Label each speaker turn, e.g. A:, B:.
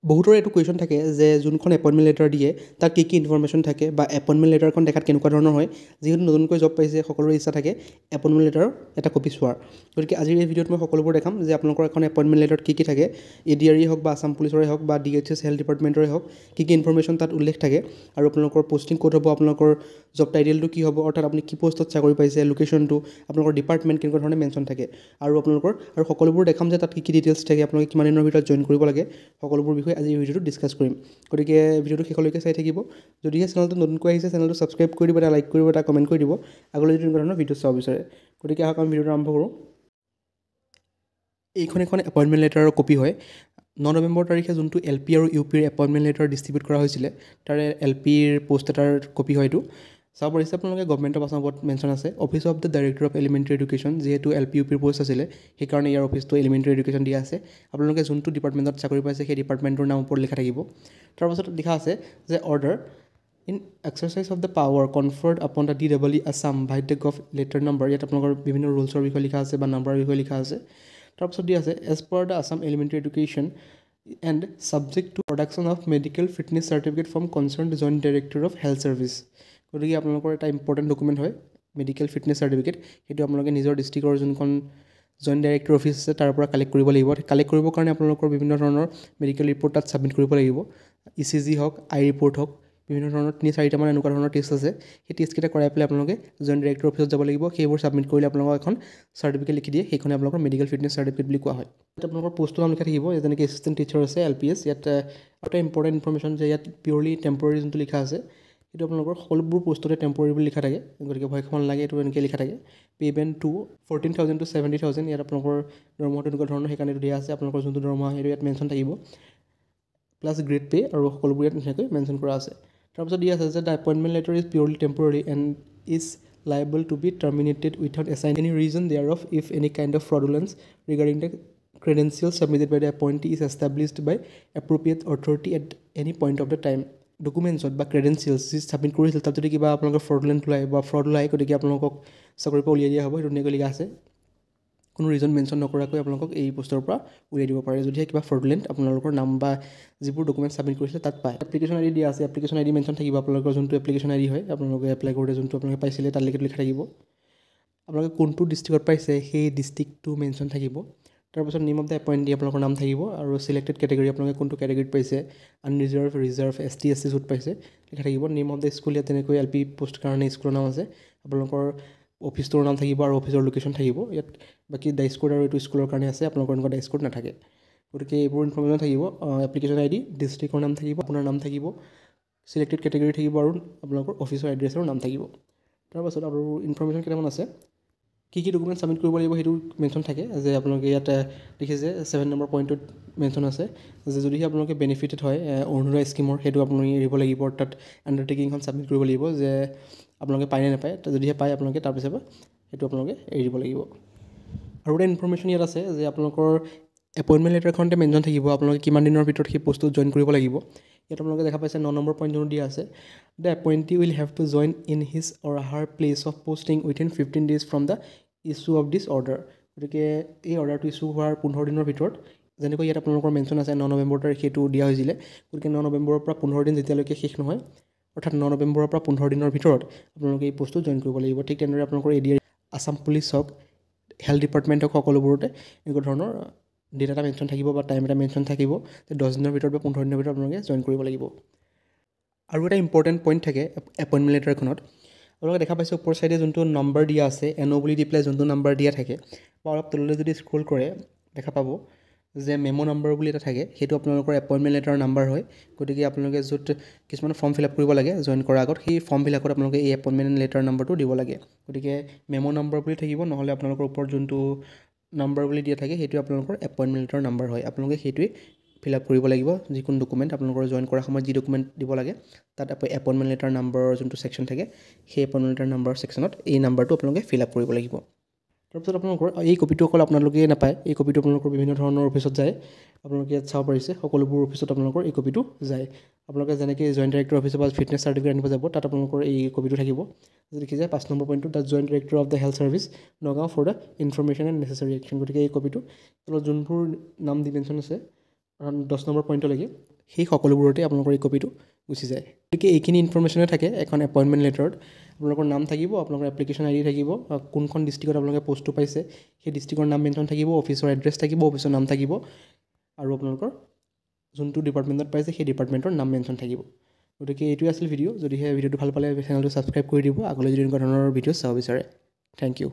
A: বহুতৰ এইটো কুৱেশ্যন থাকে যে যোনখন এপইণ্টমেণ্ট লেটাৰ দিয়ে তাত কি ইনফৰমেশ্যন থাকে বা এপইণ্টমেণ্ট লেটাৰখন দেখাত কেনেকুৱা ধৰণৰ হয়। যিহেতু নতুনকৈ জব পাইছে সকলোৰে ইচ্ছা থাকে এপইণ্টমেণ্ট লেটাৰৰ এটা কপি চোৱাৰ। গতিকে আজিৰ এই ভিডিঅ'ত মই সকলোবোৰ দেখাম যে আপোনালোকৰ এখন এপইণ্টমেণ্ট লেটাৰত কি থাকে, ADRE হওক বা আছাম পুলিচৰে হওক বা DHS হেল্থ ডিপাৰ্টমেণ্টৰে হওক কি ইনফৰমেশ্যন তাত উল্লেখ থাকে আৰু আপোনালোকৰ পষ্টিং ক'ত হ'ব, আপোনালোকৰ জব টাইটেলটো কি হ'ব, অৰ্থাৎ আপুনি কি পষ্টত চাকৰি পাইছে, লোকেশ্যনটো, আপোনালোকৰ ডিপাৰ্টমেণ্ট কেনেকুৱা ধৰণে মেনশ্যন থাকে আৰু আপোনালোকৰ আৰু সকলোবোৰ দেখাম যে তাত কি ডিটেইলছ থাকে, আপোনালোকে কিমান দিনৰ ভিতৰত জইন কৰিব লাগে, সকলোবোৰ বিষয়ে আজি এই ভিডিঅ'টো ডিছকাছ কৰিম। গতিকে ভিডিঅ'টো শেষলৈকে চাই থাকিব। যদিহে চেনেলটো নতুনকৈ আহিছে চেনেলটো ছাবস্ক্ৰাইব কৰি দিব, এটা লাইক কৰিব, এটা কমেণ্ট কৰি দিব আগলৈ যদি এনেকুৱা ধৰণৰ ভিডিঅ' চাব বিচাৰে। গতিকে আহক আমি ভিডিঅ'টো আৰম্ভ কৰোঁ। এইখন এখন এপইণ্টমেণ্ট লেটাৰৰ কপি হয়। 9 নৱেম্বৰ তাৰিখে যোনটো LP আৰু UPৰ এপইণ্টমেণ্ট লেটাৰ ডিষ্ট্ৰিবিউট কৰা হৈছিলে তাৰে LPৰ পোষ্ট এটাৰ কপি হয় এইটো। চাব পাৰিছে আপোনালোকে গভৰ্ণমেণ্ট অফ আছামত মেনশ্যন আছে office of the director of elementary education. যিহেতু LP UPৰ পোষ্ট আছিলে সেইকাৰণে ইয়াৰ অফিচটো এলিমেণ্টেৰী এডুকেশ্যন দিয়া আছে। আপোনালোকে যোনটো ডিপাৰ্টমেণ্টত চাকৰি পাইছে সেই ডিপাৰ্টমেণ্টৰ নাম ওপৰত লিখা থাকিব। তাৰপাছত লিখা আছে যে order in exercise of the power conferred upon the DEE Assam by the gov letter number. ইয়াত আপোনালোকৰ বিভিন্ন ৰুলছৰ বিষয়ে লিখা আছে বা নাম্বাৰৰ বিষয়ে লিখা আছে। তাৰপিছত দিয়া আছে as per the Assam elementary education and subject to production of medical fitness certificate from concern joint director of health service. গতিকে আপোনালোকৰ এটা ইম্পৰ্টেণ্ট ডকুমেণ্ট হয় মেডিকেল ফিটনেছ চাৰ্টিফিকেট। সেইটো আপোনালোকে নিজৰ ডিষ্ট্ৰিক্টৰ যোনখন জইণ্ট ডাইৰেক্টৰ অফিচ আছে তাৰ পৰা কালেক্ট কৰিব লাগিব। কালেক্ট কৰিবৰ কাৰণে আপোনালোকৰ বিভিন্ন ধৰণৰ মেডিকেল ৰিপৰ্ট তাত ছাবমিট কৰিব লাগিব। ECG হওক, আই ৰিপৰ্ট হওক, বিভিন্ন ধৰণৰ 3-4টামান এনেকুৱা ধৰণৰ টেষ্ট আছে। সেই টেষ্টকেইটা কৰাই পেলাই আপোনালোকে জইণ্ট ডাইৰেক্টৰ অফিচত যাব লাগিব। সেইবোৰ ছাবমিট কৰিলে আপোনালোকক এখন চাৰ্টিফিকেট লিখি দিয়ে, সেইখনে আপোনালোকৰ মেডিকেল ফিটনেছ চাৰ্টিফিকেট বুলি কোৱা হয়। ইয়াত আপোনালোকৰ পোষ্টৰ নাম লিখা থাকিব, যেনেকৈ এছিষ্টেণ্ট টিচাৰ আছে LPS। ইয়াত এটা ইম্পৰ্টেণ্ট ইনফৰমেশ্যন যে ইয়াত পিয়ৰলি টেম্পৰৰী যোনটো লিখা আছে সেইটো আপোনালোকৰ সকলোবোৰ পোষ্টতে টেম্পৰৰী বুলি লিখা থাকে। গতিকে ভয় খাব নালাগে, এইটো এনেকৈ লিখা থাকে। Payment to 14,000 to 70,000। ইয়াত আপোনালোকৰ দৰমহাটো এনেকুৱা ধৰণৰ সেইকাৰণে এইটো দিয়া আছে। আপোনালোকৰ যোনটো দৰমহা সেইটো ইয়াত মেনশ্যন থাকিব প্লাছ গ্ৰেড পে' আৰু সকলোবোৰ ইয়াত ধুনীয়াকৈ মেনশ্যন কৰা আছে। তাৰপিছত দিয়া আছে যে the appointment letter is purely temporary and is liable to be terminated without assigning any reason thereof if any kind of fraudulence regarding the credentials submitted by the appointee is established by appropriate authority at any point of the time। ডকুমেণ্টছত বা ক্ৰেডেঞ্চিয়েলছ যি submit কৰিছিল তাত যদি কিবা আপোনালোকৰ ফ্ৰডুলেণ্ট ওলায় বা fraud ওলায় গতিকে আপোনালোকক চাকৰিৰ পৰা উলিয়াই দিয়া হ'ব। সেইটো ধুনীয়াকৈ লিখা আছে, কোনো ৰিজন মেনশ্যন নকৰাকৈ আপোনালোকক এই পোষ্টৰ পৰা উলিয়াই দিব পাৰে যদিহে কিবা ফ্ৰডুলেণ্ট আপোনালোকৰ নাম বা যিবোৰ ডকুমেণ্ট ছাবমিট কৰিছিলে তাত পায়। এপ্লিকেশ্যন ID দিয়া আছে, এপ্লিকেশ্যন ID মেনশ্যন থাকিব। আপোনালোকৰ যোনটো এপ্লিকেশ্যন ID হয় আপোনালোকে এপ্লাই কৰোঁতে যোনটো আপোনালোকে পাইছিলে তাত লিখা থাকিব। আপোনালোকে কোনটো ডিষ্ট্ৰিক্টত পাইছে সেই ডিষ্ট্ৰিক্টটো মেনশ্যন থাকিব। তাৰপাছত নেম অফ দ্য এপইণ্টী আপোনালোকৰ নাম থাকিব আৰু চিলেক্টেড কেটেগৰী আপোনালোকে কোনটো কেটেগৰীত পাইছে, আনৰিজাৰ্ভ, ৰিজাৰ্ভ, ST SC য'ত পাইছে লিখা থাকিব। নেম অফ দ্য স্কুল, ইয়াত তেনেকৈ LP পোষ্ট কাৰণে স্কুলৰ নাম আছে। আপোনালোকৰ অফিচটোৰ নাম থাকিব আৰু অফিচৰ লোকেশ্যন থাকিব। ইয়াত বাকী ডাইচ কোড আৰু এইটো স্কুলৰ কাৰণে আছে, আপোনালোকৰ এনেকুৱা ডাইচ কোড নাথাকে। গতিকে এইবোৰ ইনফৰমেশ্যন থাকিব। এপ্লিকেশ্যন ID, ডিষ্ট্ৰিক্টৰ নাম থাকিব, আপোনাৰ নাম থাকিব, চিলেক্টেড কেটেগৰী থাকিব আৰু আপোনালোকৰ অফিচৰ এড্ৰেছৰ নাম থাকিব। তাৰপাছত আৰু ইনফৰমেশ্যন কেইটামান আছে। কি ডকুমেণ্ট ছাবমিট কৰিব লাগিব সেইটো মেনশ্যন থাকে যে আপোনালোকে ইয়াত দেখিছে 7 নম্বৰ পইণ্টত মেনশ্যন আছে যে যদিহে আপোনালোকে বেনিফিটেড হয় অৰুণোদয় স্কীমৰ সেইটো আপুনি এৰিব লাগিব, অৰ্থাৎ আণ্ডাৰটেকিংখন ছাবমিট কৰিব লাগিব যে আপোনালোকে পায় নে নাপায়। যদিহে পায় আপোনালোকে তাৰপিছত সেইটো আপোনালোকে এৰি দিব লাগিব। আৰু এটা ইনফৰমেশ্যন ইয়াত আছে যে আপোনালোকৰ এপইণ্টমেণ্ট লেটাৰখনতে মেনশ্যন থাকিব আপোনালোকে কিমান দিনৰ ভিতৰত সেই পোষ্টটোত জইন কৰিব লাগিব। ইয়াত আপোনালোকে দেখা পাইছে 9 নম্বৰ পইণ্ট যোনটো দিয়া আছে, the appointee will have to join in his or her place of posting within 15 days from the issue of this order. গতিকে এই অৰ্ডাৰটো ইছ্যু হোৱাৰ 15 দিনৰ ভিতৰত, যেনেকৈ ইয়াত আপোনালোকৰ মেনশ্যন আছে 9 নৱেম্বৰ তাৰিখ সেইটো দিয়া হৈছিলে। গতিকে 9 নৱেম্বৰৰ পৰা 15 দিন যেতিয়ালৈকে শেষ নহয়, অৰ্থাৎ 9 নৱেম্বৰৰ পৰা 15 দিনৰ ভিতৰত আপোনালোকে এই পোষ্টটো জইন কৰিব লাগিব। ঠিক তেনেদৰে আপোনালোকৰ ADRE, আছাম পুলিচ হওক, হেল্থ ডিপাৰ্টমেণ্ট হওক, সকলোবোৰতে এনেকুৱা ধৰণৰ ডেট এটা মেনশ্যন থাকিব বা টাইম এটা মেনশ্যন থাকিব যে 10 দিনৰ ভিতৰত বা 15 দিনৰ ভিতৰত আপোনালোকে জইন কৰিব লাগিব। আৰু এটা ইম্পৰ্টেণ্ট পইণ্ট থাকে এপইণ্টমেণ্ট লেটাৰখনত, আপোনালোকে দেখা পাইছে ওপৰ চাইডে যোনটো নম্বৰ দিয়া আছে NO বুলি দি পেলাই যোনটো নম্বৰ দিয়া থাকে বা অলপ তললৈ যদি স্ক্ৰল কৰে দেখা পাব যে মেম' নম্বৰ বুলি এটা থাকে, সেইটো আপোনালোকৰ এপইণ্টমেণ্ট লেটাৰৰ নম্বৰ হয়। গতিকে আপোনালোকে য'ত কিছুমান ফৰ্ম ফিল আপ কৰিব লাগে জইন কৰাৰ আগত সেই ফৰ্মবিলাকত আপোনালোকে এই এপইণ্টমেণ্ট লেটাৰ নম্বৰটো দিব লাগে। গতিকে মেম' নম্বৰ বুলি থাকিব, নহ'লে আপোনালোকৰ ওপৰত যোনটো নম্বৰ বুলি দিয়া থাকে সেইটো আপোনালোকৰ এপইণ্টমেণ্ট লেটাৰ নম্বৰ হয়। আপোনালোকে সেইটোৱে ফিল আপ কৰিব লাগিব। যিকোনো ডকুমেণ্ট আপোনালোকৰ জইন কৰাৰ সময়ত যি ডকুমেণ্ট দিব লাগে তাত এপইণ্টমেণ্ট লেটাৰ নম্বৰৰ যোনটো ছেকশ্যন থাকে সেই এপইণ্টমেণ্ট লেটাৰ নম্বৰ ছেকশ্যনত এই নাম্বাৰটো আপোনালোকে ফিল আপ কৰিব লাগিব। তাৰপিছত আপোনালোকৰ এই কপিটো অকল আপোনালোকে নাপায়, এই কপিটো আপোনালোকৰ বিভিন্ন ধৰণৰ অফিচত যায়। আপোনালোকে ইয়াত চাব পাৰিছে সকলোবোৰ অফিচত আপোনালোকৰ এই কপিটো যায়। আপোনালোকে যেনেকৈ জইণ্ট ডাইৰেক্টৰ অফিচৰ পৰা ফিটনেছ চাৰ্টিফিকেট আনিব যাব তাত আপোনালোকৰ এই কপিটো থাকিব। দেখি যায় 5 নম্বৰ পইণ্টটো, the joint director of the health service Nagaon for the information and necessary action. গতিকে এই কপিটো তলত যোনবোৰ নাম দি মেনশ্যন আছে 10 নম্বৰ পইণ্টলৈকে সেই সকলোবোৰতে আপোনালোকৰ এই কপিটো গুচি যায়। গতিকে এইখিনি ইনফৰ্মেশ্যনে থাকে এখন এপইণ্টমেণ্ট লেটাৰত। আপোনালোকৰ নাম থাকিব, আপোনালোকৰ এপ্লিকেশ্যন আইডি থাকিব, কোনখন ডিষ্ট্ৰিক্টত আপোনালোকে পষ্টটো পাইছে সেই ডিষ্ট্ৰিক্টৰ নাম মেনশ্যন থাকিব, অফিচৰ এড্ৰেছ থাকিব, অফিচৰ নাম থাকিব আৰু আপোনালোকৰ যোনটো ডিপাৰ্টমেণ্টত পাইছে সেই ডিপাৰ্টমেণ্টৰ নাম মেনশ্যন থাকিব। গতিকে এইটোৱে আছিল ভিডিঅ'। যদিহে ভিডিঅ'টো ভাল পালে চেনেলটো ছাবস্ক্ৰাইব কৰি দিব, আগলৈ যদি এনেকুৱা ধৰণৰ ভিডিঅ' চাব বিচাৰে। Thank U.